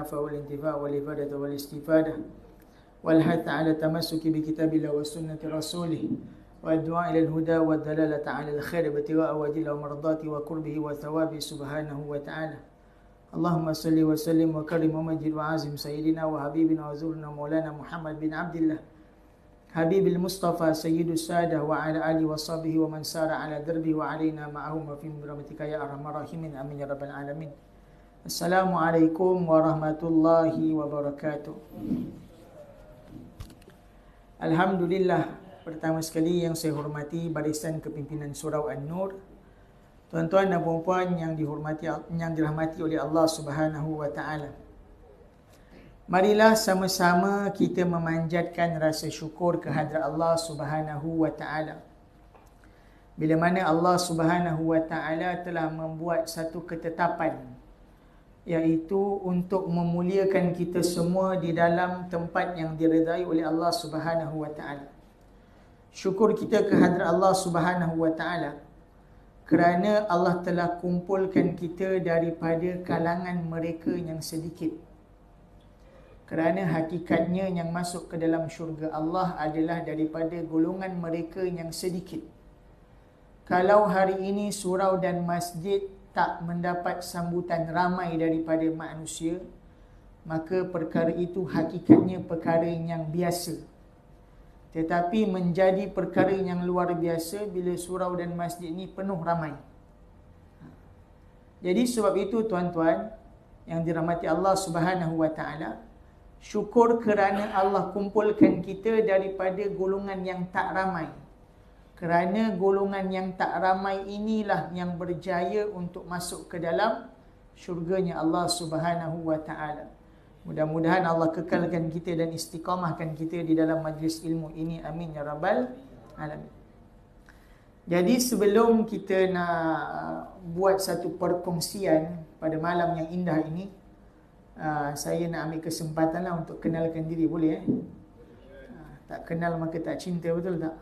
والانتفاع والإفادة والاستفادة والحث على التمسك بكتاب الله وسنة رسوله والدعاء إلى الهدى والدلالة على الخير ابتغاء وجهه ومرضاته وقربه وثوابه سبحانه وتعالى. اللهم صل وسلم وكرم ومجد وعظم سيدنا وحبيبنا وزورنا مولانا محمد بن عبد الله حبيب المصطفى سيد السادة وعلى آله وصحبه ومن سار على دربه وعلينا معهم وفي برحمتك يا أرحم الراحمين آمين يا رب العالمين. Assalamualaikum warahmatullahi wabarakatuh. Alhamdulillah, pertama sekali yang saya hormati barisan kepimpinan Surau An-Nur, tuan-tuan dan puan-puan yang dirahmati oleh Allah Subhanahu wa taala. Marilah sama-sama kita memanjatkan rasa syukur kehadrat Allah Subhanahu wa taala. Bila mana Allah Subhanahu wa taala telah membuat satu ketetapan, iaitu untuk memuliakan kita semua di dalam tempat yang diredai oleh Allah Subhanahu wa taala. Syukur kita kehadrat Allah Subhanahu wa taala kerana Allah telah kumpulkan kita daripada kalangan mereka yang sedikit. Kerana hakikatnya yang masuk ke dalam syurga Allah adalah daripada golongan mereka yang sedikit. Kalau hari ini surau dan masjid tak mendapat sambutan ramai daripada manusia, maka perkara itu hakikatnya perkara yang biasa. Tetapi menjadi perkara yang luar biasa bila surau dan masjid ini penuh ramai. Jadi sebab itu tuan-tuan yang dirahmati Allah Subhanahu wa taala, syukur kerana Allah kumpulkan kita daripada golongan yang tak ramai. Kerana golongan yang tak ramai inilah yang berjaya untuk masuk ke dalam syurganya Allah Subhanahu wa taala. Mudah-mudahan Allah kekalkan kita dan istiqamahkan kita di dalam majlis ilmu ini. Amin ya rabbal alamin. Jadi sebelum kita nak buat satu perkongsian pada malam yang indah ini, saya nak ambil kesempatan lah untuk kenalkan diri, boleh tak kenal maka tak cinta, betul tak?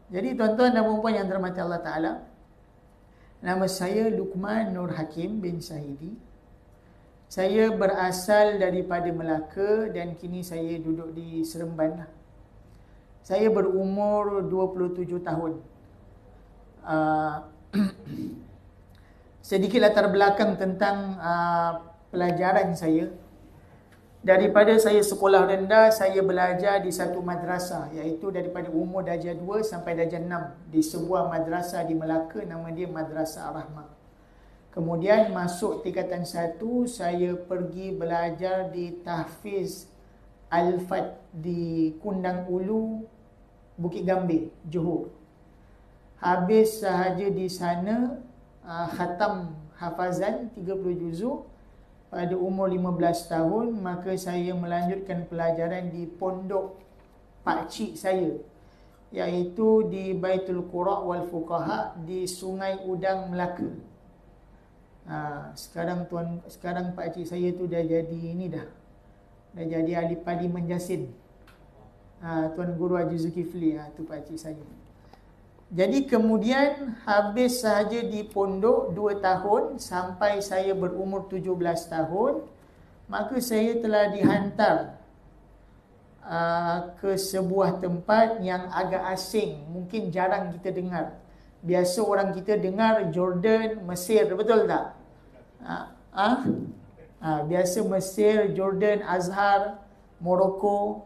Jadi tuan-tuan dan puan-puan yang dirahmati Allah Ta'ala, nama saya Luqman Nur Hakim bin Sahidi. Saya berasal daripada Melaka dan kini saya duduk di Seremban. Saya berumur 27 tahun. Sedikit latar belakang tentang pelajaran saya. Daripada saya sekolah rendah, saya belajar di satu madrasah, iaitu daripada umur darjah 2 sampai darjah 6 di sebuah madrasah di Melaka, nama dia Madrasah Ar-Rahmah. Kemudian masuk tingkatan 1, saya pergi belajar di Tahfiz Al-Fat di Kundang Ulu, Bukit Gambir, Johor. Habis sahaja di sana, khatam hafazan 30 juzuk. Pada umur 15 tahun, maka saya melanjutkan pelajaran di pondok pakcik saya, iaitu di Baitul Qura' wal Fuqaha di Sungai Udang, Melaka. Sekarang pakcik saya tu dah jadi jadi ahli parlimen Jasin. Tuan Guru Haji Zulkifli, tu pakcik saya. Jadi kemudian habis sahaja di pondok 2 tahun sampai saya berumur 17 tahun, maka saya telah dihantar ke sebuah tempat yang agak asing, mungkin jarang kita dengar. Biasa orang kita dengar Jordan, Mesir, betul tak? Biasa Mesir, Jordan, Azhar, Morocco.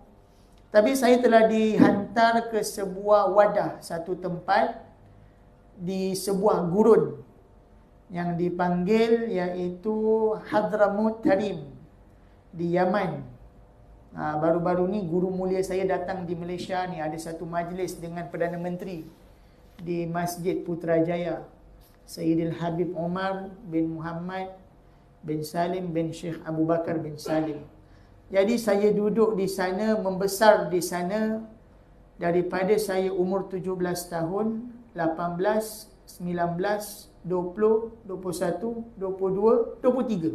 Tapi saya telah dihantar ke sebuah wadah, satu tempat di sebuah gurun yang dipanggil iaitu Hadramut Tarim di Yaman. Baru-baru ni guru mulia saya datang di Malaysia ni, ada satu majlis dengan Perdana Menteri di Masjid Putrajaya, Sayyidil Habib Omar bin Muhammad bin Salim bin Sheikh Abu Bakar bin Salim. Jadi saya duduk di sana, membesar di sana daripada saya umur 17 tahun, 18, 19, 20, 21, 22, 23.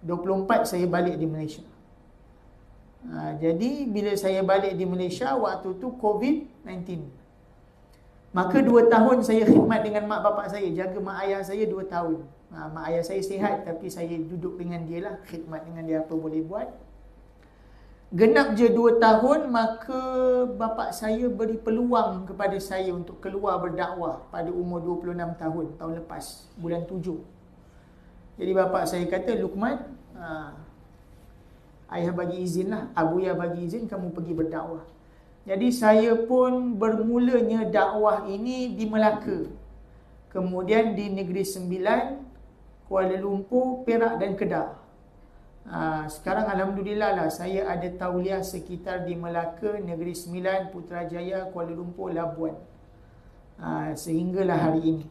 24 saya balik di Malaysia. Jadi bila saya balik di Malaysia, waktu tu COVID-19. Maka 2 tahun saya khidmat dengan mak bapak saya, jaga mak ayah saya 2 tahun. Mak ayah saya sihat, tapi saya duduk dengan dia lah, khidmat dengan dia apa boleh buat. Genap je 2 tahun, maka bapa saya beri peluang kepada saya untuk keluar berdakwah pada umur 26 tahun, tahun lepas, bulan 7. Jadi bapa saya kata, Luqman, ayah bagi izin lah, Abuya bagi izin kamu pergi berdakwah. Jadi saya pun bermulanya dakwah ini di Melaka. Kemudian di Negeri Sembilan, Kuala Lumpur, Perak dan Kedah. Sekarang Alhamdulillah lah, saya ada tauliah sekitar di Melaka, Negeri Sembilan, Putrajaya, Kuala Lumpur, Labuan. Sehinggalah hari ini.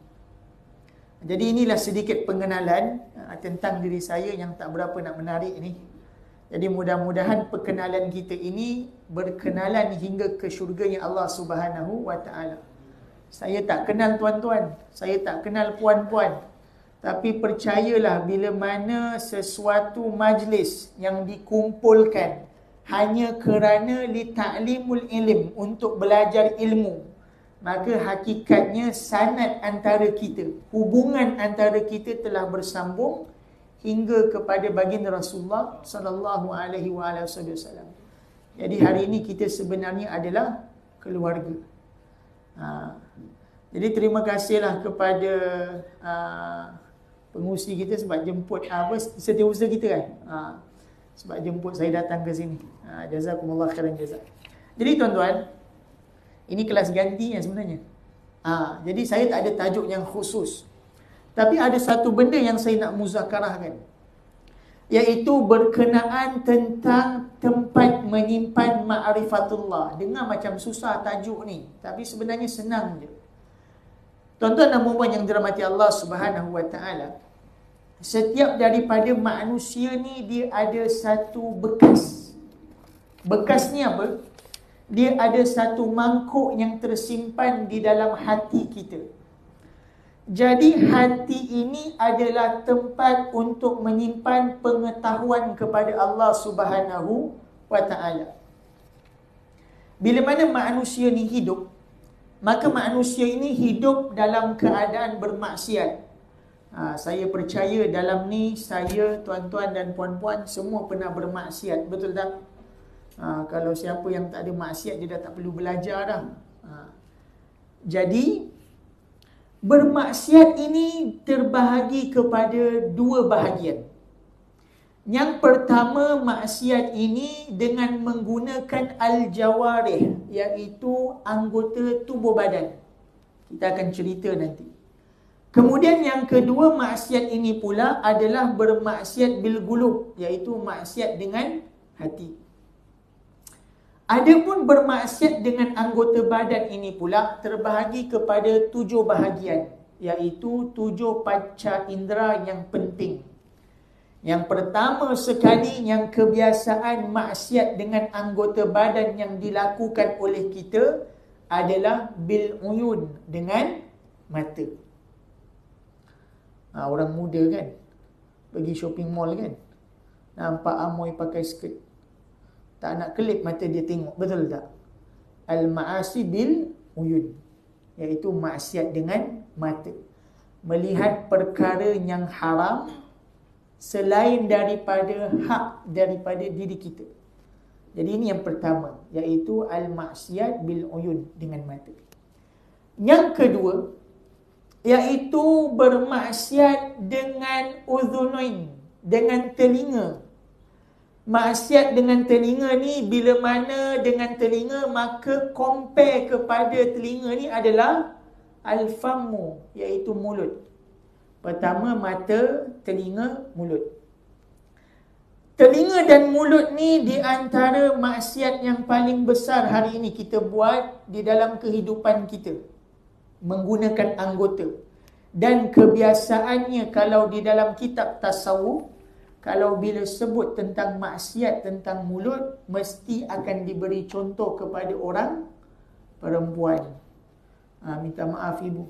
Jadi inilah sedikit pengenalan tentang diri saya yang tak berapa nak menarik ni. Jadi mudah-mudahan perkenalan kita ini berkenalan hingga ke syurganya Allah Subhanahu wa Ta'ala. Saya tak kenal tuan-tuan, saya tak kenal puan-puan. Tapi percayalah, bila mana sesuatu majlis yang dikumpulkan hanya kerana li ta'limul ilm, untuk belajar ilmu, maka hakikatnya sanad antara kita, hubungan antara kita telah bersambung hingga kepada baginda Rasulullah sallallahu alaihi wasallam. Jadi hari ini kita sebenarnya adalah keluarga. Jadi terima kasihlah kepada pengurusi kita sebab jemput setiausaha kita kan. Sebab jemput saya datang ke sini. Jazakumullah khairan jazak. Jadi tuan-tuan, ini kelas ganti yang sebenarnya. Jadi saya tak ada tajuk yang khusus. Tapi ada satu benda yang saya nak muzakarahkan, iaitu berkenaan tentang tempat menyimpan ma'rifatullah. Dengar macam susah tajuk ni, tapi sebenarnya senang je. Tuan-tuan dan puan-puan yang dirahmati Allah Subhanahu wa Ta'ala, setiap daripada manusia ni dia ada satu bekas. Bekas ni apa? Dia ada satu mangkuk yang tersimpan di dalam hati kita. Jadi hati ini adalah tempat untuk menyimpan pengetahuan kepada Allah Subhanahu wa Ta'ala. Bila mana manusia ni hidup, maka manusia ini hidup dalam keadaan bermaksiat. Saya percaya dalam ni saya, tuan-tuan dan puan-puan semua pernah bermaksiat, betul tak? Kalau siapa yang tak ada maksiat, dia dah tak perlu belajar dah. Jadi bermaksiat ini terbahagi kepada 2 bahagian. Yang pertama, maksiat ini dengan menggunakan al-jawarih, iaitu anggota tubuh badan. Kita akan cerita nanti. Kemudian yang kedua, maksiat ini pula adalah bermaksiat bil qulub, iaitu maksiat dengan hati. Adapun bermaksiat dengan anggota badan ini pula terbahagi kepada 7 bahagian, iaitu 7 panca indera yang penting. Yang pertama sekali, yang kebiasaan maksiat dengan anggota badan yang dilakukan oleh kita adalah bil uyun, dengan mata. Orang muda kan, pergi shopping mall kan, nampak amoy pakai skirt, tak nak kelip mata dia tengok, betul tak? Al-ma'asi bil uyun, iaitu maksiat dengan mata. Melihat perkara yang haram selain daripada hak daripada diri kita. Jadi ini yang pertama, iaitu al-maksiat bil uyun, dengan mata. Yang kedua, iaitu bermaksiat dengan udhunain, dengan telinga. Maksiat dengan telinga ni, bila mana dengan telinga, maka compare kepada telinga ni adalah al-fammu, iaitu mulut. Pertama mata, telinga, mulut. Telinga dan mulut ni di antara maksiat yang paling besar hari ini kita buat di dalam kehidupan kita, menggunakan anggota. Dan kebiasaannya kalau di dalam kitab tasawuf, kalau bila sebut tentang maksiat tentang mulut, mesti akan diberi contoh kepada orang perempuan. Minta maaf ibu,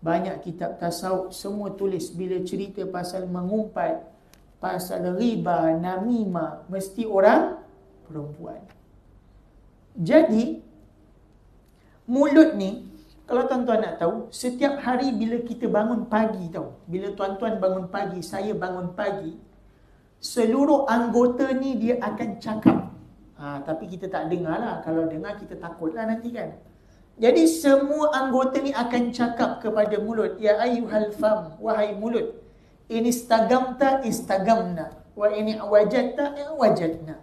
banyak kitab tasawuf semua tulis bila cerita pasal mengumpat, pasal riba, namimah, mesti orang perempuan. Jadi mulut ni Kalau tuan-tuan nak tahu, setiap hari bila kita bangun pagi tahu, bila tuan-tuan bangun pagi, saya bangun pagi, seluruh anggota ni dia akan cakap. Tapi kita tak dengar lah. Kalau dengar kita takutlah nanti kan. Jadi semua anggota ni akan cakap kepada mulut. Ya ayyuhal fam, wahai mulut. In istagamta istagamna. Wa in wajadta wajadna.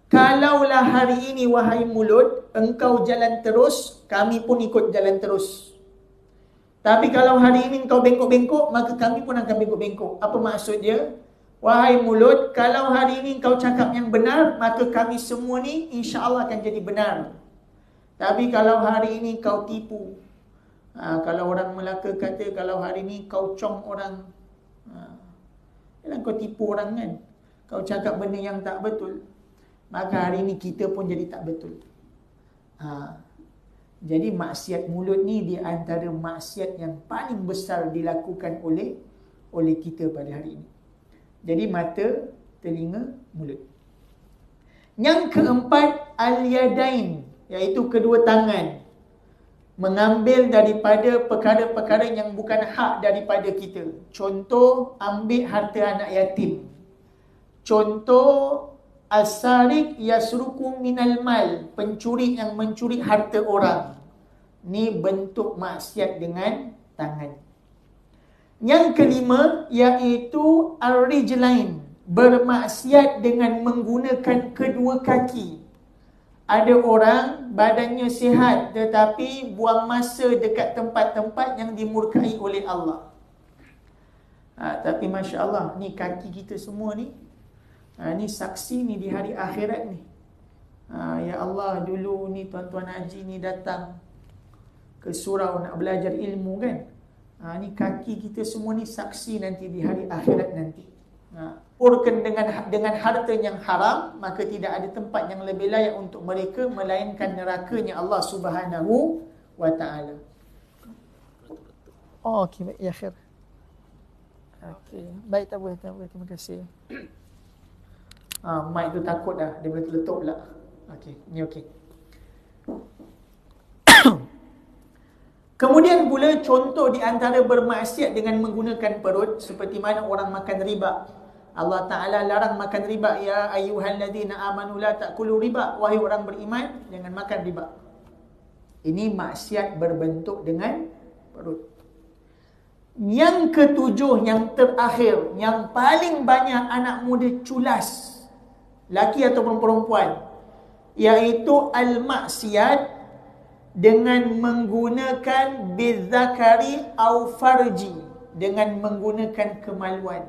Kalaulah hari ini wahai mulut, engkau jalan terus, kami pun ikut jalan terus. Tapi kalau hari ini engkau bengkok-bengkok, maka kami pun akan bengkok-bengkok. Apa maksud dia? Wahai mulut, kalau hari ini engkau cakap yang benar, maka kami semua ni insya-Allah akan jadi benar. Tapi kalau hari ini kau tipu, kalau orang Melaka kata, kalau hari ini kau cong orang, kau tipu orang kan, kau cakap benda yang tak betul, maka hari ini kita pun jadi tak betul. Jadi maksiat mulut ni di antara maksiat yang paling besar dilakukan oleh kita pada hari ini. Jadi mata, telinga, mulut. Yang keempat, al-yadain, iaitu kedua tangan. Mengambil daripada perkara-perkara yang bukan hak daripada kita. Contoh, ambil harta anak yatim. Contoh, as-sariq yasruku minal mal, pencuri yang mencuri harta orang. Ni bentuk maksiat dengan tangan. Yang kelima iaitu ar-rijlain, bermaksiat dengan menggunakan kedua kaki. Ada orang badannya sihat tetapi buang masa dekat tempat-tempat yang dimurkai oleh Allah. Tapi Masya Allah, ni kaki kita semua ni, ni saksi ni di hari akhirat ni. Ya Allah, dulu ni tuan-tuan haji ni datang ke surau nak belajar ilmu kan. Ni kaki kita semua ni saksi nanti di hari akhirat nanti. Purkan dengan harta yang haram, maka tidak ada tempat yang lebih layak untuk mereka melainkan nerakanya Allah Subhanahu wa taala. Oh, okey, baik, ya khair. Okey, baik, tak boleh, terima kasih. Mic tu takut dah, dia boleh terletup pula. Okey, ni okey. Kemudian pula contoh di antara bermaksiat dengan menggunakan perut, seperti mana orang makan riba. Allah Ta'ala larang makan riba. Ya ayyuhalladzina amanu la ta'kulu riba. Wahai orang beriman, jangan makan riba. Ini maksiat berbentuk dengan perut. Yang ketujuh, yang terakhir, yang paling banyak anak muda culas, laki ataupun perempuan, iaitu al-maksiat dengan menggunakan bizakari au farji, dengan menggunakan kemaluan.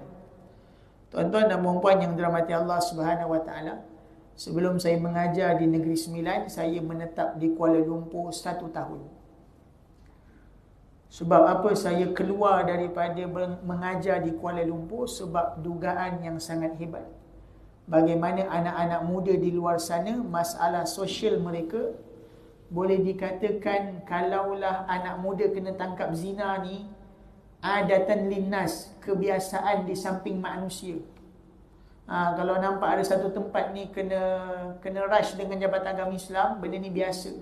Tuan-tuan dan puan-puan yang dirahmati Allah Subhanahu wa taala, sebelum saya mengajar di Negeri Sembilan, saya menetap di Kuala Lumpur 1 tahun. Sebab apa saya keluar daripada mengajar di Kuala Lumpur? Sebab dugaan yang sangat hebat. Bagaimana anak-anak muda di luar sana, masalah sosial mereka, boleh dikatakan kalaulah anak muda kena tangkap zina ni, adatan linnas, kebiasaan di samping manusia. Kalau nampak ada satu tempat ni kena rush dengan Jabatan Agama Islam, benda ni biasa.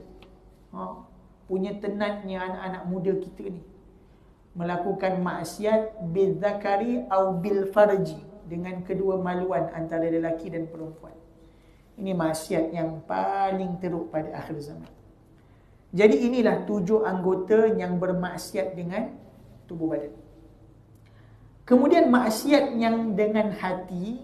Punya tenatnya anak-anak muda kita ni melakukan maksiat bil zakari au bil farji, dengan kedua maluan antara lelaki dan perempuan. Ini maksiat yang paling teruk pada akhir zaman. Jadi inilah 7 anggota yang bermaksiat dengan tubuh badan. Kemudian maksiat yang dengan hati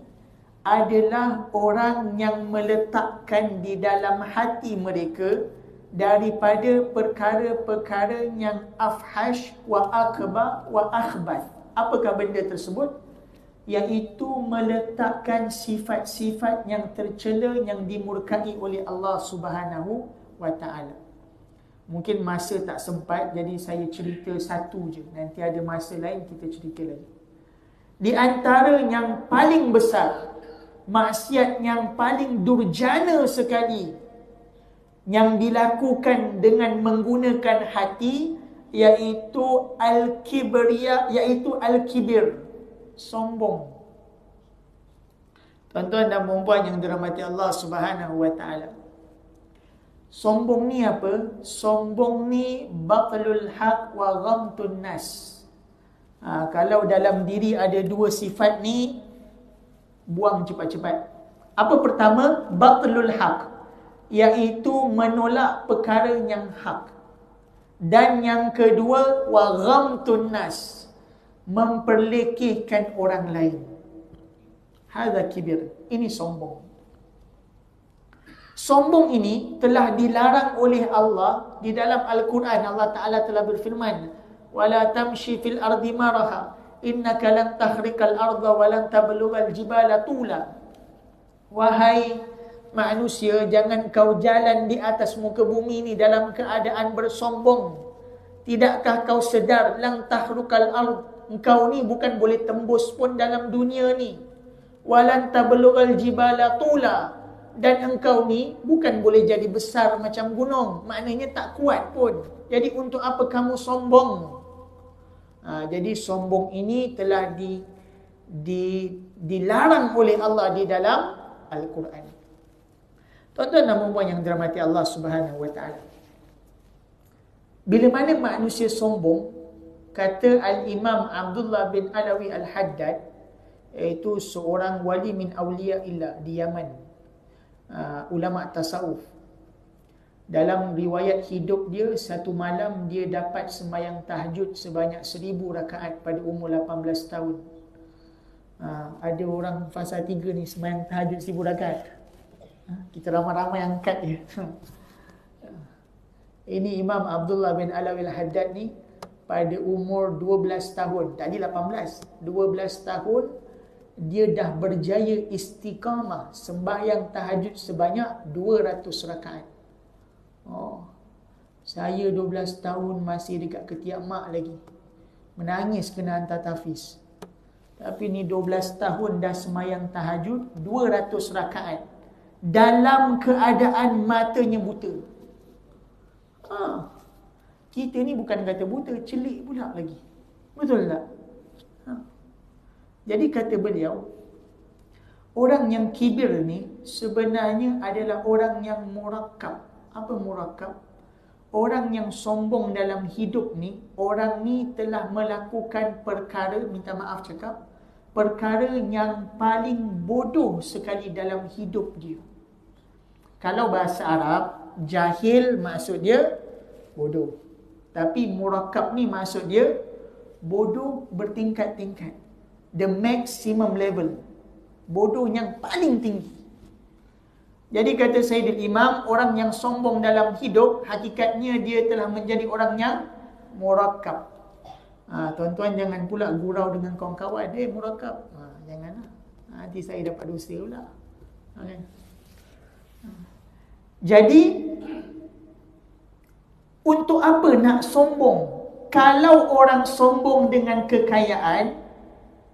adalah orang yang meletakkan di dalam hati mereka daripada perkara-perkara yang afhash wa akbar wa akhbath. Apakah benda tersebut? Iaitu meletakkan sifat-sifat yang tercela yang dimurkai oleh Allah Subhanahu wa taala. Mungkin masa tak sempat, jadi saya cerita satu je. Nanti ada masa lain kita cerita lagi. Di antara yang paling besar, maksiat yang paling durjana sekali yang dilakukan dengan menggunakan hati, iaitu al-kibriya, iaitu al-kibir, sombong. Tuan-tuan dan puan-puan yang dirahmati Allah Subhanahu wa taala, Sombong ni apa? Sombong ni batlul haq wa ghamtun nas. Kalau dalam diri ada dua sifat ni, buang cepat-cepat. Apa pertama? Batlul haq, iaitu menolak perkara yang hak. Dan yang kedua, wa ghamtun nas, memperlekehkan orang lain. Hadza kibir. Ini sombong. Sombong ini telah dilarang oleh Allah di dalam Al-Quran. Allah Ta'ala telah berfirman, وَلَا تَمْشِ فِي الْأَرْضِ مَرَحًا إِنَّكَ لَنْ تَخْرِقَ الْأَرْضَ وَلَنْ تَبْلُغَ الْجِبَالَ طُولًا. Wahai manusia, jangan kau jalan di atas muka bumi ini dalam keadaan bersombong. Tidakkah kau sedar, lan tahrukal ard, engkau ni bukan boleh tembus pun dalam dunia ni. Walan tablughal jibala tula, dan engkau ni bukan boleh jadi besar macam gunung, maknanya tak kuat pun. Jadi untuk apa kamu sombong? Jadi sombong ini telah dilarang oleh Allah di dalam Al-Quran. Tuan-tuan dan puan yang dirahmati Allah Subhanahu wa taala, bila mana manusia sombong, kata Al-Imam Abdullah bin Alawi Al-Haddad, iaitu seorang wali min awliya illah di Yaman, ulama tasawuf. Dalam riwayat hidup dia, satu malam dia dapat sembahyang tahajud sebanyak 1000 rakaat pada umur 18 tahun. Ada orang fasa 3 ni sembahyang tahajud 1000 rakaat. Kita ramai-ramai angkat dia. Ini Imam Abdullah bin Alawi Al-Haddad ni pada umur 12 tahun, tadi 18, 12 tahun dia dah berjaya istiqamah sembahyang tahajud sebanyak 200 rakaat. Saya 12 tahun masih dekat ketiak mak lagi, menangis kena hantar tahfiz. Tapi ni 12 tahun dah sembahyang tahajud 200 rakaat dalam keadaan matanya buta. Kita ni bukan kata buta, celik pula lagi. Betul tak? Jadi kata beliau, orang yang kibir ni sebenarnya adalah orang yang murakkab. Apa murakkab? Orang yang sombong dalam hidup ni, orang ni telah melakukan perkara, minta maaf cakap, perkara yang paling bodoh sekali dalam hidup dia. Kalau bahasa Arab, jahil maksud dia bodoh. Tapi murakkab ni maksud dia bodoh bertingkat-tingkat. The maximum level. Bodoh yang paling tinggi. Jadi kata Sayyidul Imam, orang yang sombong dalam hidup, hakikatnya dia telah menjadi orang yang murakkab. Tuan-tuan jangan pula gurau dengan kawan-kawan, murakkab. Janganlah. Nanti saya dapat dosa pula. Okay. Jadi untuk apa nak sombong? Kalau orang sombong dengan kekayaan,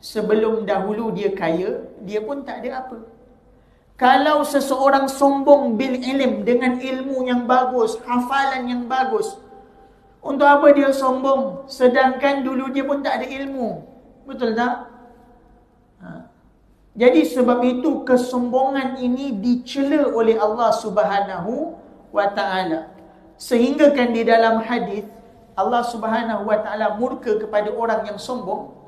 sebelum dahulu dia kaya, dia pun tak ada apa. Kalau seseorang sombong bil ilm, dengan ilmu yang bagus, hafalan yang bagus, untuk apa dia sombong? Sedangkan dulu dia pun tak ada ilmu. Betul tak? Jadi sebab itu kesombongan ini dicela oleh Allah Subhanahu wa taala. Sehingga kan di dalam hadis Allah Subhanahu wa taala murka kepada orang yang sombong.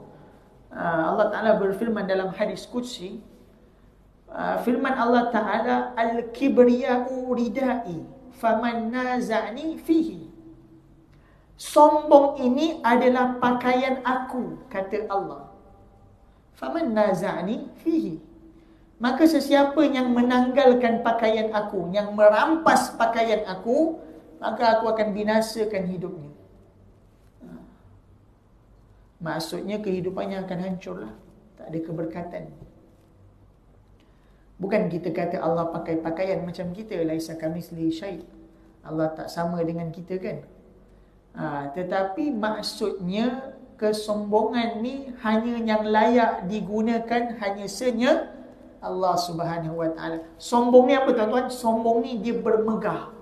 Allah Taala berfirman dalam hadis qudsi, firman Allah Taala, al-kibriya'u ridai faman naza'ni fihi. Sombong ini adalah pakaian aku, kata Allah. Faman naza'ni fihi. Maka sesiapa yang menanggalkan pakaian aku, yang merampas pakaian aku, maka aku akan binasakan hidupnya. Maksudnya kehidupannya akan hancurlah. Tak ada keberkatan. Bukan kita kata Allah pakai pakaian macam kita, laisa kamitslihi syai'. Allah tak sama dengan kita kan. Tetapi maksudnya kesombongan ni hanya yang layak digunakan hanya saja Allah Subhanahu wa taala. Sombong ni apa tuan-tuan? Sombong ni dia bermegah.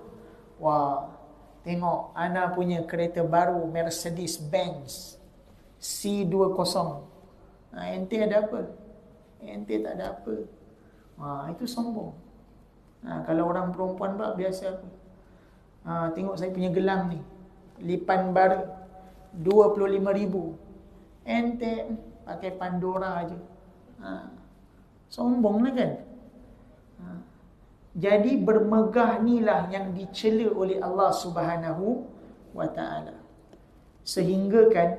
Wah, tengok ana punya kereta baru Mercedes Benz C20. Ente ada apa? Ente tak ada apa. Itu sombong. Kalau orang perempuan biasa apa? Tengok saya punya gelang ni, lipan bara 25,000. Ente pakai Pandora aje. Sombong lah kan. Jadi bermegah inilah yang dicela oleh Allah Subhanahu wa ta'ala. Sehingga kan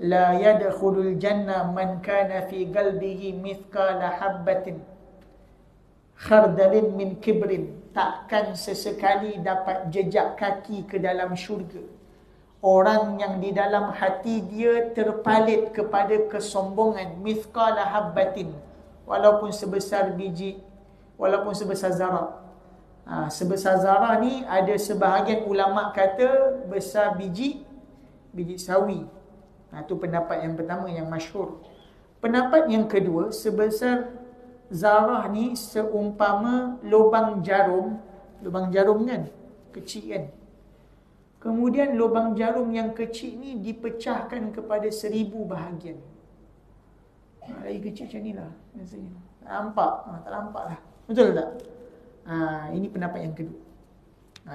la yadkhulul jannah man kana fi qalbihi mithqala habbatin khardalin min kibrin. Takkan sesekali dapat jejak kaki ke dalam syurga orang yang di dalam hati dia terpalit kepada kesombongan, mithqala habbatin, walaupun sebesar biji, walaupun sebesar zarah. Sebesar zarah ni ada sebahagian ulama kata besar biji sawi. Itu pendapat yang pertama yang masyhur. Pendapat yang kedua, sebesar zarah ni seumpama lubang jarum kan, kecil kan. Kemudian lubang jarum yang kecil ni dipecahkan kepada 1000 bahagian. Lagi kecil macam ni lah biasanya. Tak nampak? Tak nampak lah. Betul tak? Ini pendapat yang kedua.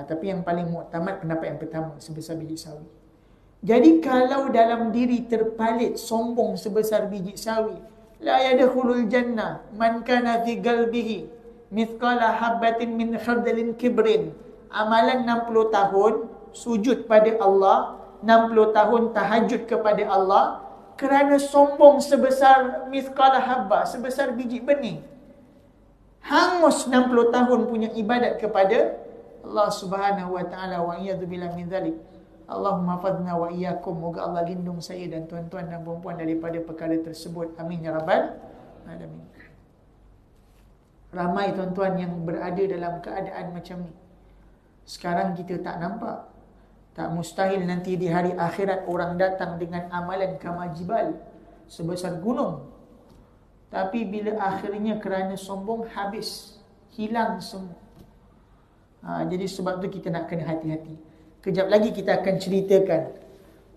Tapi yang paling muktamad pendapat yang pertama, sebesar biji sawi. Jadi kalau dalam diri terpalit sombong sebesar biji sawi, la yadkhulul jannah man kana fi qalbihi mithqala habatin min khardalin kibrin. Amalan 60 tahun sujud pada Allah, 60 tahun tahajud kepada Allah, kerana sombong sebesar mithqala habba, sebesar biji benih. Hangus 60 tahun punya ibadat kepada Allah Subhanahu wa ta'ala. Wa iyadzubillah min dzalik. Allahumma hafazna wa iyyakum. Moga Allah lindung saya dan tuan-tuan dan puan-puan daripada perkara tersebut. Amin ya rabbal alamin. Ramai tuan-tuan yang berada dalam keadaan macam ni. Sekarang kita tak nampak. Tak mustahil nanti di hari akhirat orang datang dengan amalan kamajibal sebesar gunung. Tapi bila akhirnya kerana sombong habis, hilang semua. Jadi sebab tu kita nak kena hati-hati. Kejap lagi kita akan ceritakan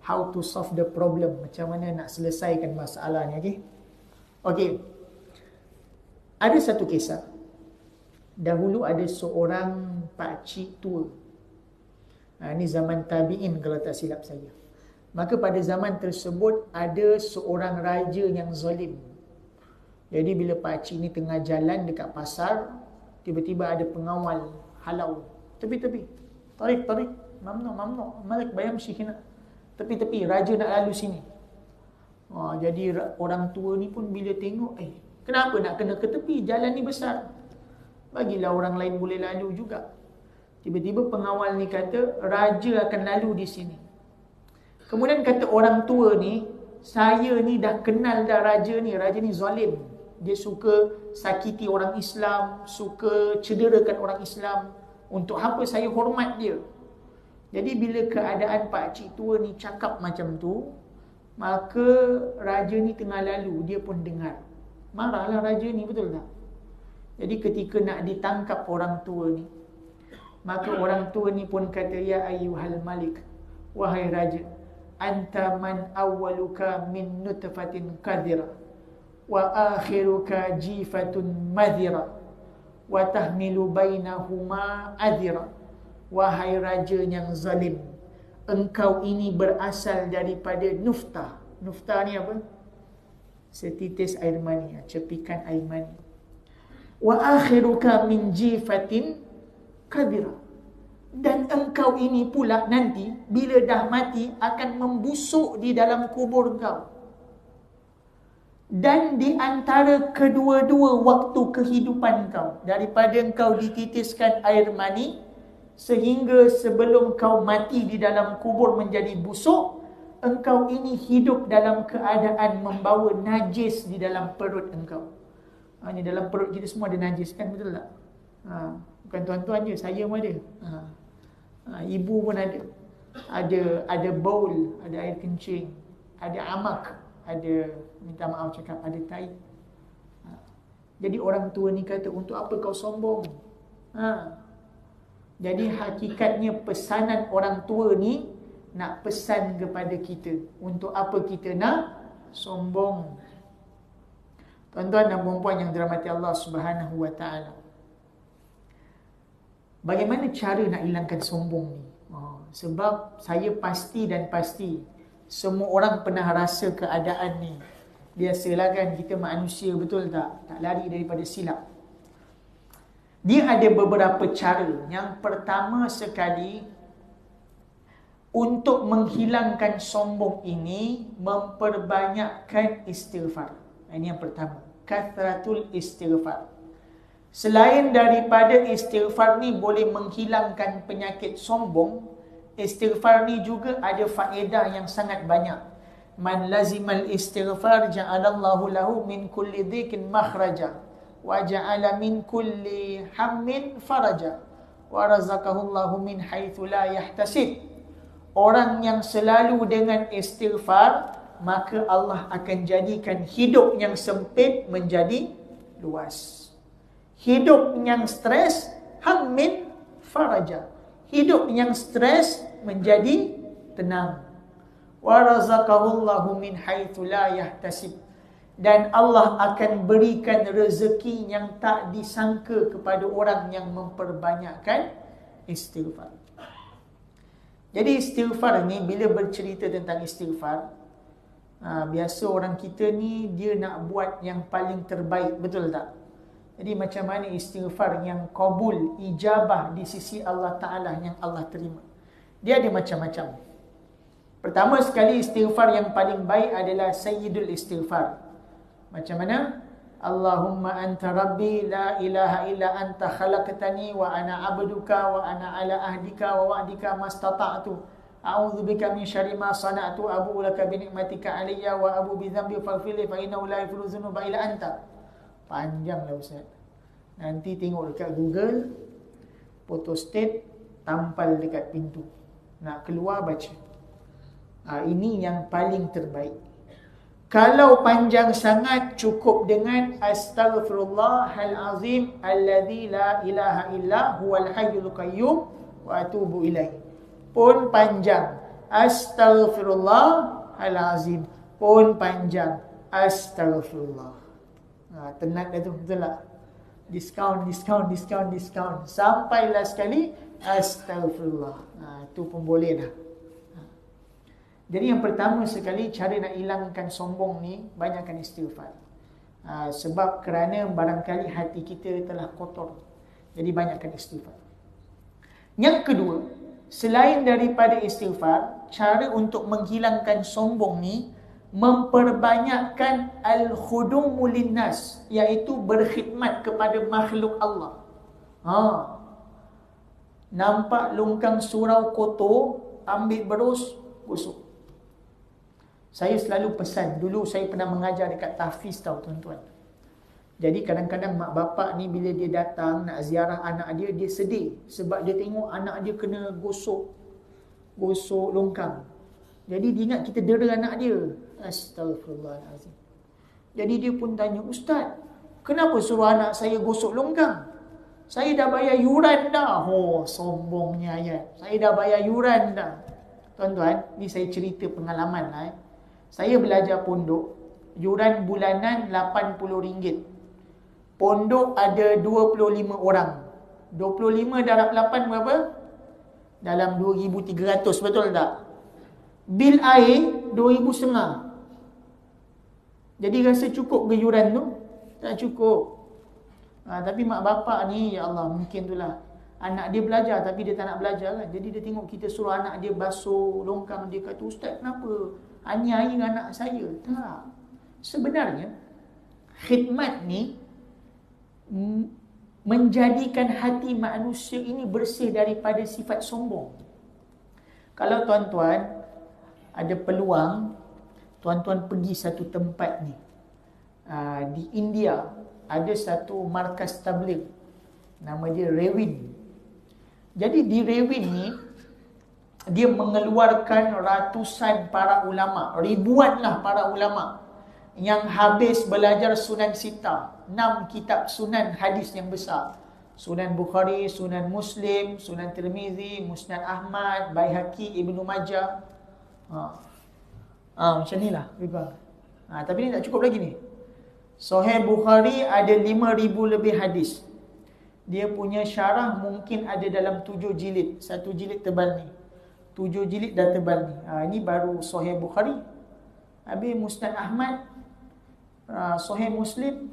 how to solve the problem, macam mana nak selesaikan masalah ni. Okey. Ada satu kisah. Dahulu ada seorang pakcik tua. Ini zaman tabi'in kalau tak silap saya. Maka pada zaman tersebut ada seorang raja yang zalim. Jadi bila pakcik ni tengah jalan dekat pasar, tiba-tiba ada pengawal halau. Tepi-tepi. Tarik. Mamnu. Malik bayam syihina. Tepi-tepi. Raja nak lalu sini. Jadi orang tua ni pun bila tengok, kenapa nak kena ke tepi? Jalan ni besar. Bagilah orang lain boleh lalu juga. Tiba-tiba pengawal ni kata, raja akan lalu di sini. Kemudian kata orang tua ni, saya ni dah kenal dah raja ni. Raja ni zalim. Dia suka sakiti orang Islam, suka cederakan orang Islam. Untuk apa saya hormat dia? Jadi bila keadaan pakcik tua ni cakap macam tu, maka raja ni tengah lalu, dia pun dengar. Marahlah raja ni, betul tak? Jadi ketika nak ditangkap orang tua ni, maka orang tua ni pun kata, ya ayyuhal malik, wahai raja, anta man awwaluka min nutfatin kadhira wa akhiruka jifatun madhira wa tahmilu bainahuma adhira. Wahai raja yang zalim, engkau ini berasal daripada nufta. Nufta ni apa? Setitis air mani, cepikan air mani. Wa akhiruka min jifatin kadhira. Dan engkau ini pula nanti bila dah mati akan membusuk di dalam kubur engkau. Dan di antara kedua-dua waktu kehidupan engkau, daripada engkau dititiskan air mani sehingga sebelum kau mati di dalam kubur menjadi busuk, engkau ini hidup dalam keadaan membawa najis di dalam perut engkau. Ini dalam perut kita semua ada najis kan, betul tak? Bukan tuan-tuan je, saya pun ada. Ibu pun ada. Ada baul, ada air kencing, ada amak, ada, minta maaf cakap, ada tai. Jadi orang tua ni kata, untuk apa kau sombong? Jadi hakikatnya pesanan orang tua ni nak pesan kepada kita, untuk apa kita nak sombong? Tuan-tuan dan puan-puan yang dirahmati Allah Subhanahu wa ta'ala, Bagaimana cara nak hilangkan sombong ni? Sebab saya pasti semua orang pernah rasa keadaan ni. Biasalah kan, kita manusia, betul tak? Tak lari daripada silap. Dia ada beberapa cara. Yang pertama sekali, untuk menghilangkan sombong ini, memperbanyakkan istighfar. Ini yang pertama, kathratul istighfar. Selain daripada istighfar ni boleh menghilangkan penyakit sombong, istighfar ni juga ada faedah yang sangat banyak. Man lazimal istighfar ja'alallahu lahu min kulli dhikin makhraja wa ja'ala min kulli hammin faraja wa razaqahullahu min haitsu la yahtasib. Orang yang selalu dengan istighfar, maka Allah akan jadikan hidup yang sempit menjadi luas. Hidup yang stres, hammin faraja. Hidup yang stres menjadi tenang. Wa razaqahullahu min haitsu la yahtasib. Dan Allah akan berikan rezeki yang tak disangka kepada orang yang memperbanyakkan istighfar. Jadi istighfar ni, bila bercerita tentang istighfar, biasa orang kita ni dia nak buat yang paling terbaik, betul tak? Jadi macam mana istighfar yang qabul, ijabah di sisi Allah Ta'ala, yang Allah terima? Dia ada macam-macam. Pertama sekali, istighfar yang paling baik adalah sayyidul istighfar. Macam mana? Allahumma anta rabbi la ilaha illa anta khalaqtani wa ana abduka wa ana ala ahdika wa wa'dika mastata'tu. A'udzubika min syarri ma sana'tu, abu'u laka bi ni'matika alayya wa abu bi dhanbi faghfir li fa innahu la yaghfiru dzunuba illa anta. Panjanglah Ustaz. Nanti tengok dekat Google, photostat, tampal dekat pintu. Nak keluar baca. Ini yang paling terbaik. Kalau panjang sangat, cukup dengan astaghfirullahal azim alladzi la ilaha illa huwal hayyul qayyum wa atubu ilaih. Pun panjang. Astaghfirullahal azim. Pun panjang. Astaghfirullah. Tenat dah tu, betul tak? Diskaun. Sampailah sekali astaghfirullah. Itu pun boleh dah. Jadi yang pertama sekali, cara nak hilangkan sombong ni, banyakkan istighfar. Sebab kerana barangkali hati kita telah kotor. Jadi banyakkan istighfar. Yang kedua, selain daripada istighfar, cara untuk menghilangkan sombong ni, memperbanyakkan al-khudumu linnas, iaitu berkhidmat kepada makhluk Allah. Nampak longkang surau kotor, ambil berus, gosok. Saya selalu pesan, dulu saya pernah mengajar dekat tahfiz tau tuan-tuan. Jadi kadang-kadang mak bapak ni bila dia datang nak ziarah anak dia, dia sedih. Sebab dia tengok anak dia kena gosok longkang. Jadi dia ingat kita dera anak dia. Astaghfirullahalazim. Jadi dia pun tanya, Ustaz, kenapa suruh anak saya gosok longkang? Saya dah bayar yuran dah. Sombongnya ayat. Saya dah bayar yuran dah. Tuan-tuan, ni saya cerita pengalaman lah. Saya belajar pondok, yuran bulanan RM80. Pondok ada 25 orang. 25 darab 8 berapa? Dalam 2,300, betul tak? Bil air 2,500. Jadi rasa cukup ke yuran tu? Tak cukup. Tapi mak bapak ni, ya Allah, mungkin itulah anak dia belajar tapi dia tak nak belajar kan. Jadi dia tengok kita suruh anak dia basuh longkang, dia kata, Ustaz, kenapa aniaya anak saya? Tak. Sebenarnya khidmat ni menjadikan hati manusia ini bersih daripada sifat sombong. Kalau tuan-tuan ada peluang, tuan-tuan pergi satu tempat ni, di India ada satu markas tabligh, nama dia Rewin. Jadi di Rewin ni, dia mengeluarkan ratusan para ulama, ribuanlah para ulama yang habis belajar Sunan Sita, 6 kitab sunan hadis yang besar. Sunan Bukhari, Sunan Muslim, Sunan Tirmizi, Musnad Ahmad, Baihaqi, Ibnu Majah. Macam ni lah. Tapi ni tak cukup lagi ni. Sahih Bukhari ada 5,000 lebih hadis. Dia punya syarah mungkin ada dalam 7 jilid. 1 jilid tebal ni. 7 jilid dah tebal ni. Ini baru Sahih Bukhari. Habis Musnad Ahmad, Sahih Muslim,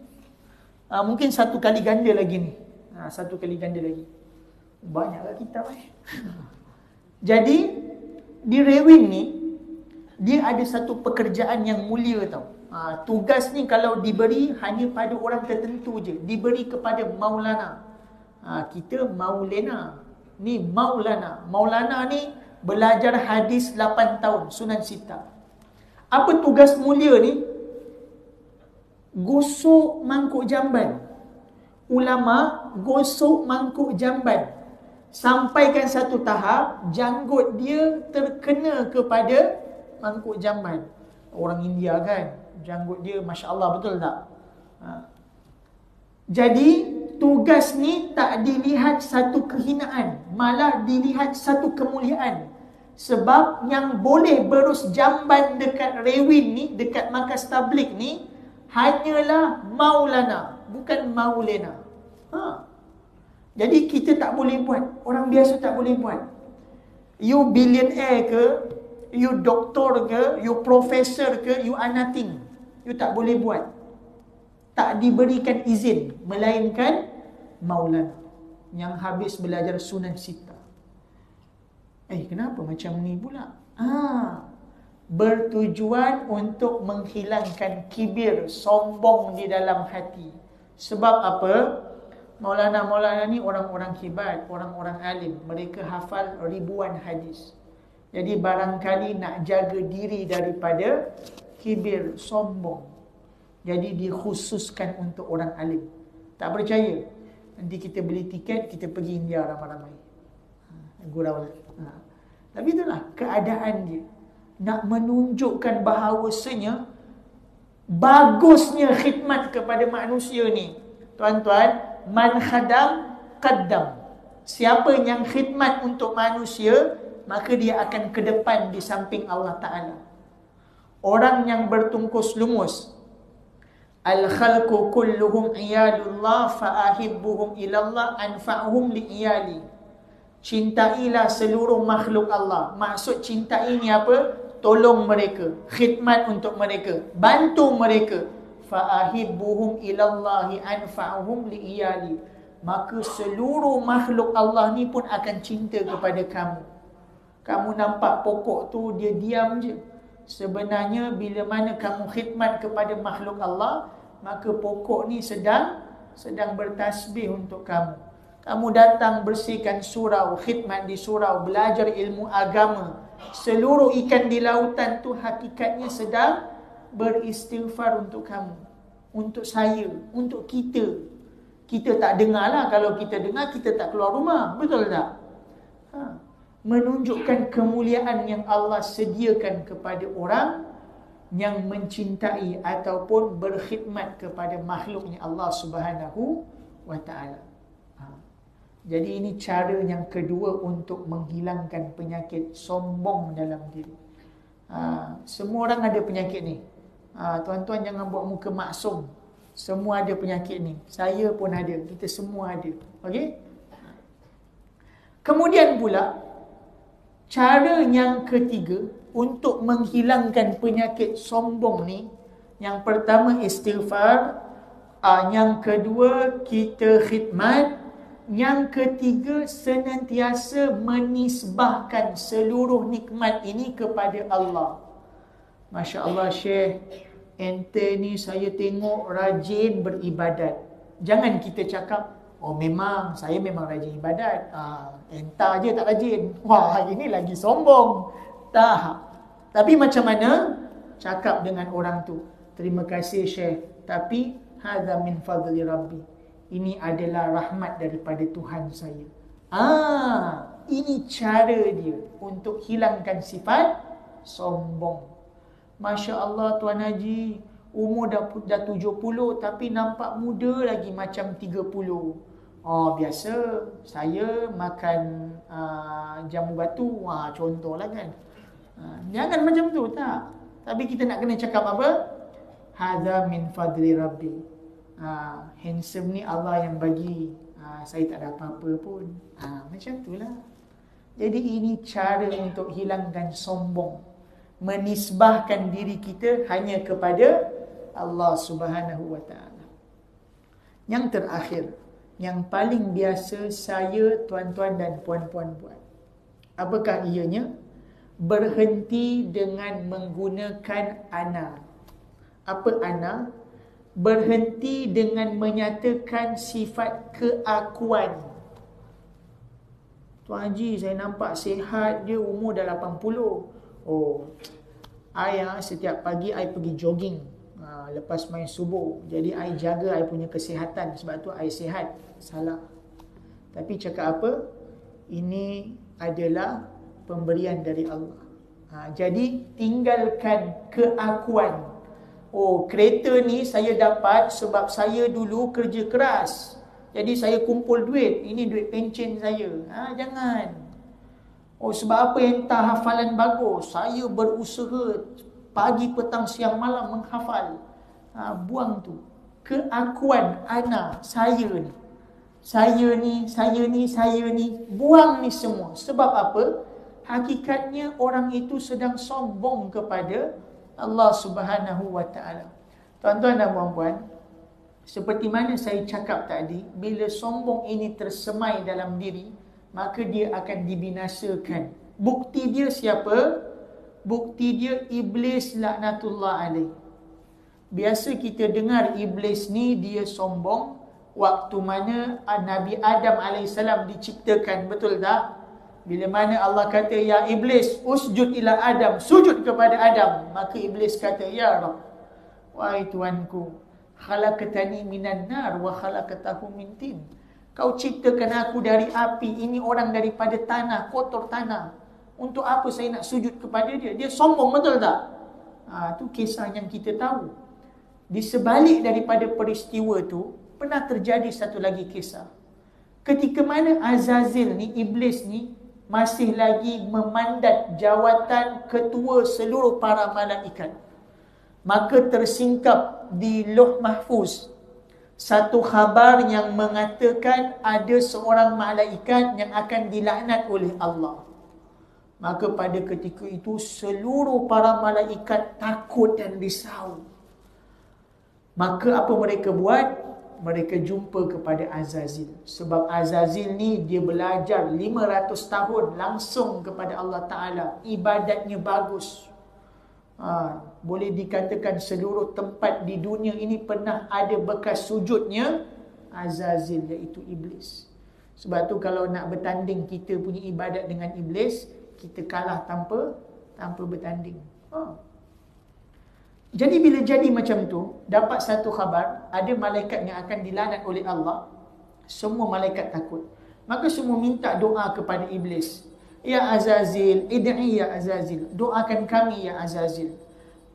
mungkin 1 kali ganda lagi ni. 1 kali ganda lagi. Banyaklah kitab Jadi di Rewin ni, dia ada satu pekerjaan yang mulia tau. Tugas ni kalau diberi hanya pada orang tertentu je. Diberi kepada Maulana. Kita Maulana. Ni Maulana. Maulana ni belajar hadis 8 tahun, Sunan Sittah. Apa tugas mulia ni? Gosok mangkuk jamban. Ulama gosok mangkuk jamban. Sampaikan satu tahap, janggut dia terkena kepada mangkuk jamban. Orang India kan, janggut dia Masya Allah, betul tak? Jadi tugas ni tak dilihat satu kehinaan, malah dilihat satu kemuliaan. Sebab yang boleh berus jamban dekat Rewin ni, dekat markas tabligh ni, hanyalah Maulana, bukan Maulana. Jadi kita tak boleh buat. Orang biasa tak boleh buat. You billionaire ke, you doktor ke, you professor ke, you are nothing. You tak boleh buat. Tak diberikan izin, melainkan Maulana yang habis belajar Sunan Sittah. Kenapa macam ni pula? Bertujuan untuk menghilangkan kibir, sombong di dalam hati. Sebab apa? Maulana-maulana ni orang-orang hebat, orang-orang alim. Mereka hafal ribuan hadis. Jadi barangkali nak jaga diri daripada kibir, sombong. Jadi dikhususkan untuk orang alim. Tak percaya? Nanti kita beli tiket, kita pergi India ramai-ramai. Gurau lah. Tapi itulah keadaan dia. Nak menunjukkan bahawasanya bagusnya khidmat kepada manusia ni. Tuan-tuan, man khadam qaddam. Siapa yang khidmat untuk manusia, maka dia akan ke depan di samping Allah Ta'ala. Orang yang bertungkus lumus, al-khalqu kulluhum iyalullah fa'ahibbuhum ilallah anfa'hum li'iyali. Cintailah seluruh makhluk Allah. Maksud cintai ni apa? Tolong mereka, khidmat untuk mereka, bantu mereka. Fa'ahibbuhum ilallahi anfa'hum li'iyali. Maka seluruh makhluk Allah ni pun akan cinta kepada kamu. Kamu nampak pokok tu dia diam je. Sebenarnya bila mana kamu khidmat kepada makhluk Allah, maka pokok ni sedang bertasbih untuk kamu. Kamu datang bersihkan surau, khidmat di surau, belajar ilmu agama. Seluruh ikan di lautan tu hakikatnya sedang beristighfar untuk kamu, untuk saya, untuk kita. Kita tak dengar lah. Kalau kita dengar, kita tak keluar rumah. Betul tak? Menunjukkan kemuliaan yang Allah sediakan kepada orang yang mencintai ataupun berkhidmat kepada makhluknya Allah Subhanahu wa ta'ala. Jadi ini cara yang kedua untuk menghilangkan penyakit sombong dalam diri. Semua orang ada penyakit ni. Tuan-tuan jangan buat muka maksum. Semua ada penyakit ni. Saya pun ada. Kita semua ada. Okey? Kemudian pula, cara yang ketiga untuk menghilangkan penyakit sombong ni, yang pertama istighfar, yang kedua kita khidmat, yang ketiga senantiasa menisbahkan seluruh nikmat ini kepada Allah. Masya Allah Syekh, ente ni saya tengok rajin beribadat. Jangan kita cakap, saya memang rajin ibadat. Entah je tak rajin. Wah, ini lagi sombong. Tak. Tapi macam mana? Cakap dengan orang tu, terima kasih Syekh, tapi hadza min fadli Rabbi. Ini adalah rahmat daripada Tuhan saya. Ini cara dia untuk hilangkan sifat sombong. Masya Allah Tuan Haji, umur dah 70 tapi nampak muda lagi macam 30. Biasa saya makan jamu batu, contohlah kan. Jangan macam tu, tak. Tapi kita nak kena cakap apa? Hadza min fadli Rabbi. Handsome ni Allah yang bagi. saya tak ada apa-apa pun. Macam itulah. Jadi ini cara untuk hilangkan sombong, menisbahkan diri kita hanya kepada Allah Subhanahu wa taala. Yang terakhir, yang paling biasa saya, tuan-tuan dan puan-puan buat. Apakah ianya? Berhenti dengan menggunakan ana. Apa ana? Berhenti dengan menyatakan sifat keakuan. Tuan Haji, saya nampak sihat, dia umur dah 80. Setiap pagi I pergi jogging lepas main subuh. Jadi I jaga I punya kesihatan, sebab tu I sihat. Salah. Tapi cakap apa? Ini adalah pemberian dari Allah. Jadi tinggalkan keakuan. Kereta ni saya dapat sebab saya dulu kerja keras. Jadi saya kumpul duit. Ini duit pencen saya. Jangan. Sebab apa entah hafalan bagus. Saya berusaha pagi, petang, siang, malam menghafal. Buang tu. Keakuan ana, saya ni. Saya ni. Buang ni semua. Sebab apa? Hakikatnya orang itu sedang sombong kepada Allah Subhanahu wa taala. Tuan-tuan dan puan-puan, seperti mana saya cakap tadi, bila sombong ini tersemai dalam diri, maka dia akan dibinasakan. Bukti dia siapa? Bukti dia iblis laknatullah alaih. Biasa kita dengar iblis ni dia sombong waktu mana Nabi Adam AS diciptakan, betul tak? Bila mana Allah kata, ya iblis, usjud ila Adam, sujud kepada Adam. Maka iblis kata, ya Rabb, wahai Tuanku, khalaqtani minan nar wa khalaqtahu min tin. Kau ciptakan aku dari api, ini orang daripada tanah, kotor tanah. Untuk apa saya nak sujud kepada dia? Dia sombong, betul tak? Itu kisah yang kita tahu. Di sebalik daripada peristiwa tu, pernah terjadi satu lagi kisah. Ketika mana Azazil ni, iblis ni, masih lagi memandat jawatan ketua seluruh para malaikat. Maka tersingkap di Lauh Mahfuz satu khabar yang mengatakan ada seorang malaikat yang akan dilaknat oleh Allah. Maka pada ketika itu seluruh para malaikat takut dan risau. Maka apa mereka buat? Mereka jumpa kepada Azazil. Sebab Azazil ni dia belajar 500 tahun langsung kepada Allah Ta'ala. Ibadatnya bagus. Boleh dikatakan seluruh tempat di dunia ini pernah ada bekas sujudnya Azazil, iaitu iblis. Sebab tu kalau nak bertanding kita punya ibadat dengan iblis, kita kalah tanpa bertanding. Jadi bila jadi macam tu, dapat satu khabar, ada malaikat yang akan dilaknat oleh Allah. Semua malaikat takut. Maka semua minta doa kepada iblis. Ya Azazil, id'i ya Azazil. Doakan kami ya Azazil.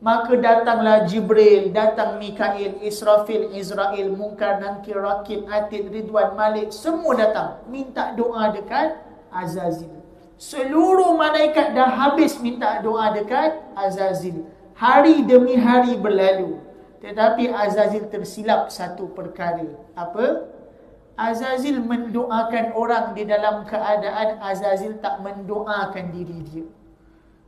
Maka datanglah Jibril, datang Mikail, Israfil, Izrail, Munkar, Nankir, Rakib, Atid, Ridwan, Malik. Semua datang. Minta doa dekat Azazil. Seluruh malaikat dah habis minta doa dekat Azazil. Hari demi hari berlalu. Tetapi Azazil tersilap satu perkara. Apa? Azazil mendoakan orang di dalam keadaan Azazil tak mendoakan diri dia.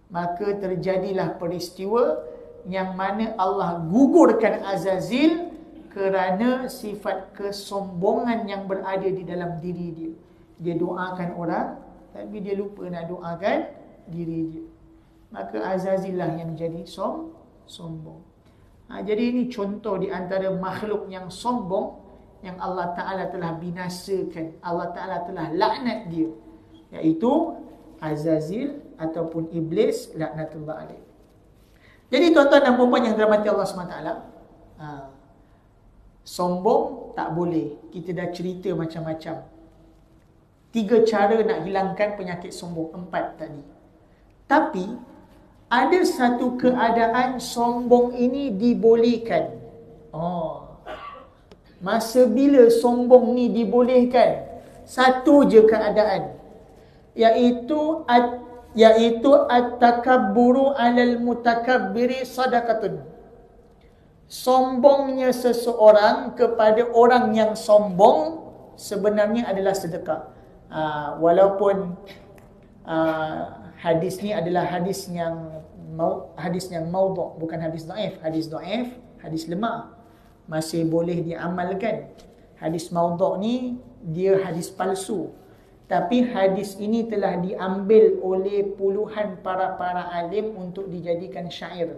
Maka terjadilah peristiwa yang mana Allah gugurkan Azazil kerana sifat kesombongan yang berada di dalam diri dia. Dia doakan orang, tapi dia lupa nak doakan diri dia. Maka Azazil lah yang jadi sombong. Jadi ini contoh di antara makhluk yang sombong yang Allah Ta'ala telah binasakan. Allah Ta'ala telah laknat dia, iaitu Azazil ataupun iblis laknatullah alaih. Jadi tuan-tuan dan puan-puan yang dirahmati Allah SWT, sombong tak boleh. Kita dah cerita macam-macam. 3 cara nak hilangkan penyakit sombong, 4 tadi. Tapi ada satu keadaan sombong ini dibolehkan. Masa bila sombong ni dibolehkan? Satu je keadaan, iaitu at-takabburu 'alal mutakabbiri sadaqatun. Sombongnya seseorang kepada orang yang sombong sebenarnya adalah sedekah. Walaupun hadis ni adalah hadis yang maudhu', bukan hadis dhaif. Hadis dhaif, hadis lemah, masih boleh diamalkan. Hadis maudhu' ni dia hadis palsu. Tapi hadis ini telah diambil oleh puluhan para alim untuk dijadikan syair.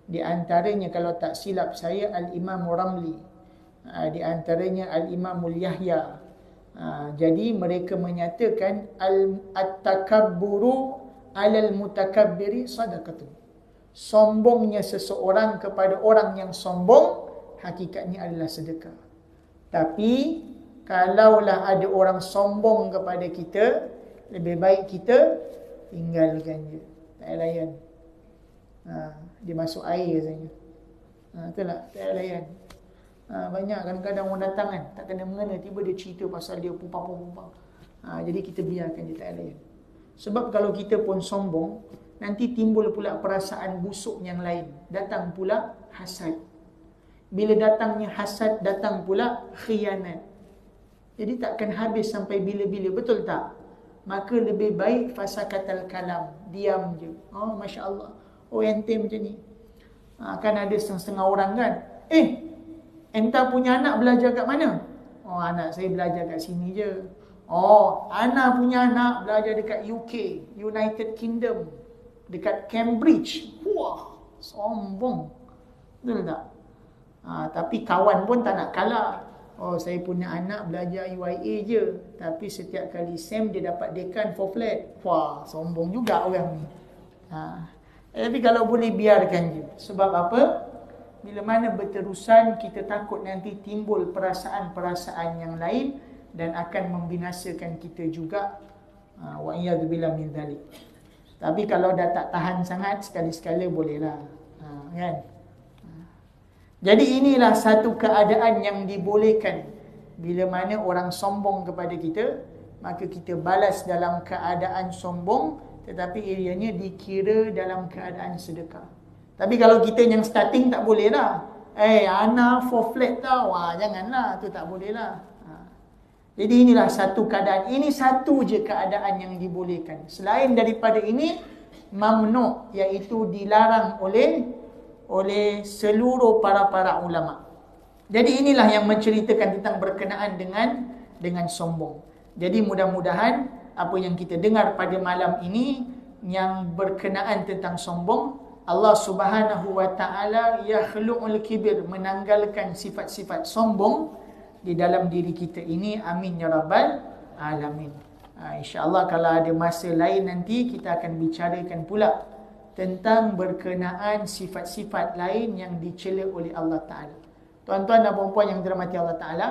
Di antaranya kalau tak silap saya Al-Imam Ramli, di antaranya Al-Imam Yahya. Jadi mereka menyatakan at-takabburu 'alal mutakabbiri sadaqatu. Sombongnya seseorang kepada orang yang sombong hakikatnya adalah sedekah. Tapi kalaulah ada orang sombong kepada kita, lebih baik kita tinggalkan je, tak layan. Dia masuk air saja. Betul tak? Tak layan. Banyak kadang-kadang orang datang kan, tak kena-mengena, tiba dia cerita pasal dia pumpang. Jadi kita biarkan dia, tak layan. Sebab kalau kita pun sombong, nanti timbul pula perasaan busuk yang lain. Datang pula hasad. Bila datangnya hasad, datang pula khianat. Jadi takkan habis sampai bila-bila, betul tak? Maka lebih baik fasakatal kalam, diam je. Oh, Masya Allah. Oh, ente macam ni. Kan ada setengah-setengah orang kan, entah punya anak belajar kat mana? Oh, anak saya belajar kat sini je. Oh, anak punya anak belajar dekat UK, United Kingdom, dekat Cambridge. Wah, sombong. Betul tak? Tapi kawan pun tak nak kalah. Oh, saya punya anak belajar UIA je, tapi setiap kali SEM dia dapat dekan for flat. Wah, sombong juga orang ni. Tapi kalau boleh biarkan je. Sebab apa? Bila mana berterusan, kita takut nanti timbul perasaan-perasaan yang lain dan akan membinasakan kita juga. Wa iyadzubillah min dzalik. Tapi kalau dah tak tahan sangat, sekali-sekala bolehlah. Kan? Jadi inilah satu keadaan yang dibolehkan. Bila mana orang sombong kepada kita, maka kita balas dalam keadaan sombong, tetapi ianya dikira dalam keadaan sedekah. Tapi kalau kita yang starting tak boleh lah. Ana for flat tau. Janganlah, tu tak boleh lah. Jadi inilah satu keadaan. Ini satu je keadaan yang dibolehkan. Selain daripada ini, mamnu', iaitu dilarang oleh seluruh para ulama. Jadi inilah yang menceritakan tentang berkenaan dengan sombong. Jadi mudah-mudahan apa yang kita dengar pada malam ini yang berkenaan tentang sombong, Allah Subhanahu wa taala yakhlu'ul kibir, menanggalkan sifat-sifat sombong di dalam diri kita ini. Amin ya rabbal alamin. InsyaAllah kalau ada masa lain nanti kita akan bicarakan pula tentang berkenaan sifat-sifat lain yang dicela oleh Allah Ta'ala. Tuan-tuan dan puan-puan yang dirahmati Allah Ta'ala,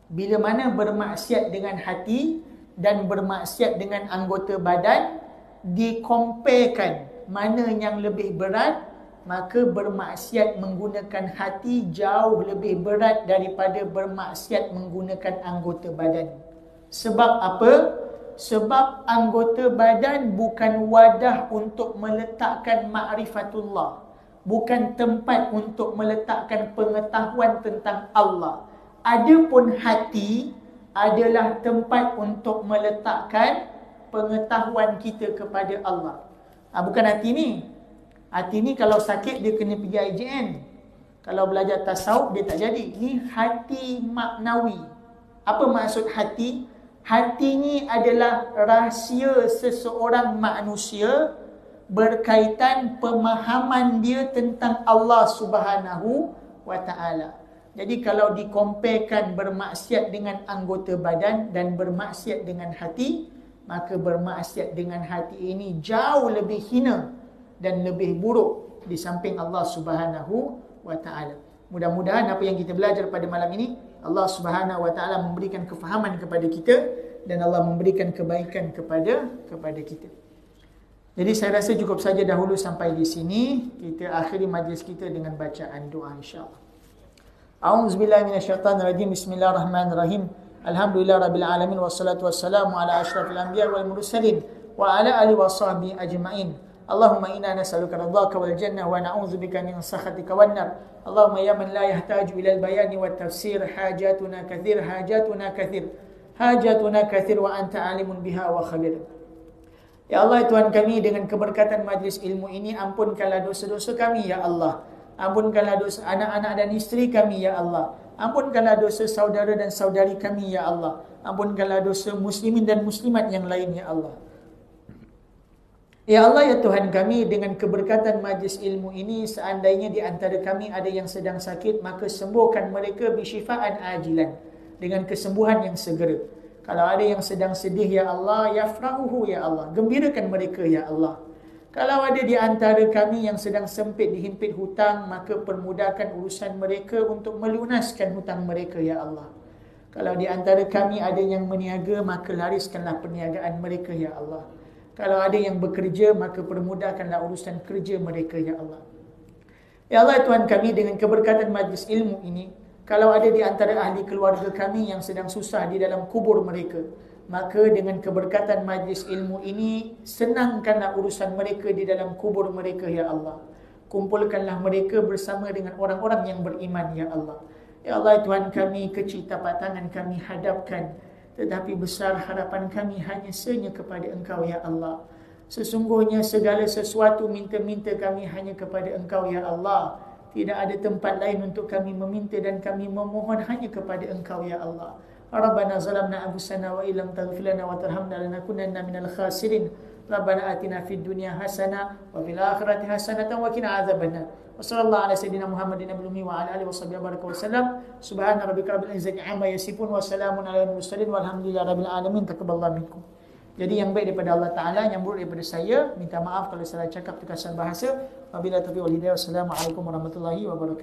bila mana bermaksiat dengan hati dan bermaksiat dengan anggota badan, dikomparekan mana yang lebih berat, maka bermaksiat menggunakan hati jauh lebih berat daripada bermaksiat menggunakan anggota badan. Sebab apa? Sebab anggota badan bukan wadah untuk meletakkan ma'rifatullah, bukan tempat untuk meletakkan pengetahuan tentang Allah. Adapun hati adalah tempat untuk meletakkan pengetahuan kita kepada Allah. Bukan hati ni. Hati ni kalau sakit dia kena pergi IJN. Kalau belajar tasawuf dia tak jadi. Ni hati maknawi. Apa maksud hati? Hati ni adalah rahsia seseorang manusia berkaitan pemahaman dia tentang Allah Subhanahu wa taala. Jadi kalau dikomparekan bermaksiat dengan anggota badan dan bermaksiat dengan hati, maka bermaksiat dengan hati ini jauh lebih hina dan lebih buruk di samping Allah Subhanahu wa taala. Mudah-mudahan apa yang kita belajar pada malam ini, Allah Subhanahu wa taala memberikan kefahaman kepada kita dan Allah memberikan kebaikan kepada kita. Jadi saya rasa cukup saja dahulu sampai di sini. Kita akhiri majlis kita dengan bacaan doa insya-Allah. A'udzubillahi minasyaitonirrajim. Bismillahirrahmanirrahim. Alhamdulillahirabbil alamin wassalatu wassalamu ala asyrafil anbiya'i wal mursalin wa ala alihi washabbihi ajmain. Allahumma inna nas'aluka ridhaka wal jannah wa na'udzubika min sakhatika wan nar. Allahumma ya man la yahtaju ila al-bayani wat tafsir hajatuna kathir hajatuna kathir wa anta alimun biha wa khabir. Ya Allah, Tuhan kami, dengan keberkatan majlis ilmu ini, ampunkanlah dosa-dosa kami ya Allah. Ampunkanlah dosa anak-anak dan isteri kami ya Allah. Ampunkanlah dosa saudara dan saudari kami ya Allah. Ampunkanlah dosa muslimin dan muslimat yang lain ya Allah. Ya Allah, ya Tuhan kami, dengan keberkatan majlis ilmu ini, seandainya di antara kami ada yang sedang sakit, maka sembuhkan mereka bisyifaan ajilan, dengan kesembuhan yang segera. Kalau ada yang sedang sedih ya Allah, yafrahuhu ya Allah, gembirakan mereka ya Allah. Kalau ada di antara kami yang sedang sempit, dihimpit hutang, maka permudahkan urusan mereka untuk melunaskan hutang mereka ya Allah. Kalau di antara kami ada yang meniaga, maka lariskanlah perniagaan mereka ya Allah. Kalau ada yang bekerja, maka permudahkanlah urusan kerja mereka ya Allah. Ya Allah, Tuhan kami, dengan keberkatan majlis ilmu ini, kalau ada di antara ahli keluarga kami yang sedang susah di dalam kubur mereka, maka dengan keberkatan majlis ilmu ini, senangkanlah urusan mereka di dalam kubur mereka ya Allah. Kumpulkanlah mereka bersama dengan orang-orang yang beriman ya Allah. Ya Allah, Tuhan kami, kecil tapak tangan kami hadapkan, tetapi besar harapan kami hanya senya kepada Engkau ya Allah. Sesungguhnya segala sesuatu minta-minta kami hanya kepada Engkau ya Allah. Tidak ada tempat lain untuk kami meminta dan kami memohon hanya kepada Engkau ya Allah. Rabbana zalamna anfusana wa illam taghfir lana wa tarhamna lanakunanna minal khasirin. Rabbana atina fid dunya hasanah wa fil akhirati hasanatan wa qina adzabannar. Wa sallallahu ala sayyidina Muhammadin nabiyil ummi wa ala alihi washabbihi wasallam. Subhana rabbika rabbil izzati amma yasifun wa salamun alal mursalin walhamdulillahi rabbil alamin. Taqabbalallahu minkum. Jadi yang baik daripada Allah Ta'ala, yang buruk daripada saya. Minta maaf kalau salah cakap, terkasar bahasa. Wabillahi taufiq wal hidayah. Wassalamualaikum warahmatullahi wabarakatuh.